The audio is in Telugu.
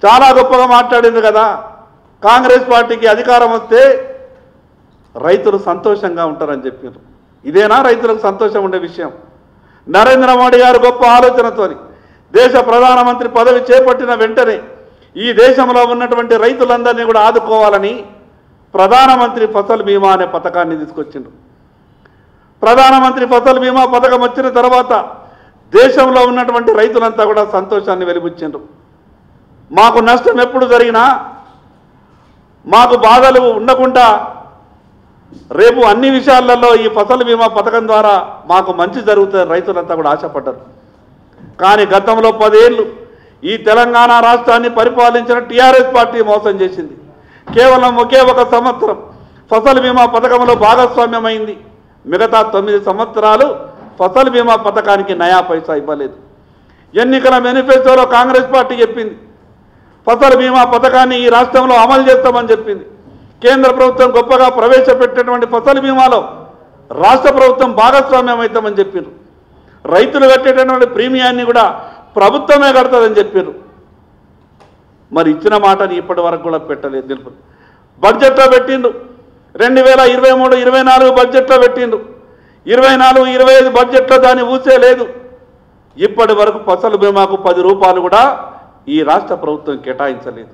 చాలా గొప్పగా మాట్లాడింది కదా, కాంగ్రెస్ పార్టీకి అధికారం వస్తే రైతులు సంతోషంగా ఉంటారని చెప్పారు. ఇదేనా రైతులకు సంతోషం ఉండే విషయం? నరేంద్ర మోడీ గారు గొప్ప ఆలోచనతోని దేశ ప్రధానమంత్రి పదవి చేపట్టిన వెంటనే ఈ దేశంలో ఉన్నటువంటి రైతులందరినీ కూడా ఆదుకోవాలని ప్రధానమంత్రి ఫసల్ బీమా అనే పథకాన్ని తీసుకొచ్చిండు. ప్రధానమంత్రి ఫసల్ బీమా పథకం వచ్చిన తర్వాత దేశంలో ఉన్నటువంటి రైతులంతా కూడా సంతోషాన్ని వెలిబుచ్చిండ్రు. మాకు నష్టం ఎప్పుడు జరిగినా మాకు బాధలు ఉండకుండా రేపు అన్ని విషయాలలో ఈ ఫసల్ బీమా పథకం ద్వారా మాకు మంచి జరుగుతుంది రైతులంతా కూడా ఆశపడ్డారు. కానీ గతంలో 10 ఏళ్ళు ఈ తెలంగాణ రాష్ట్రాన్ని పరిపాలించిన టీఆర్ఎస్ పార్టీ మోసం చేసింది. కేవలం ఒకే ఒక సంవత్సరం ఫసల్ బీమా పథకంలో భాగస్వామ్యమైంది. మిగతా 9 సంవత్సరాలు ఫసల్ బీమా పథకానికి నయా పైసా ఇవ్వలేదు. ఎన్నికల మేనిఫెస్టోలో కాంగ్రెస్ పార్టీ చెప్పింది ఫసల్ బీమా పథకాన్ని ఈ రాష్ట్రంలో అమలు చేస్తామని చెప్పింది. కేంద్ర ప్రభుత్వం గొప్పగా ప్రవేశపెట్టినటువంటి ఫసల్ బీమాలో రాష్ట్ర ప్రభుత్వం భాగస్వామ్యం అవుతామని చెప్పారు. రైతులు కట్టేటటువంటి ప్రీమియాన్ని కూడా ప్రభుత్వమే కడతాదని చెప్పారు. మరి ఇచ్చిన మాటని ఇప్పటి వరకు కూడా పెట్టలేదు. తెలుపు బడ్జెట్లో పెట్టిండు, 2023-24 బడ్జెట్లో పెట్టిండు, 24-25 బడ్జెట్లో దాన్ని ఊసే లేదు. ఇప్పటి వరకు ఫసల్ బీమాకు 10 రూపాయలు కూడా ఈ రాష్ట్ర ప్రభుత్వం కేటాయించలేదు.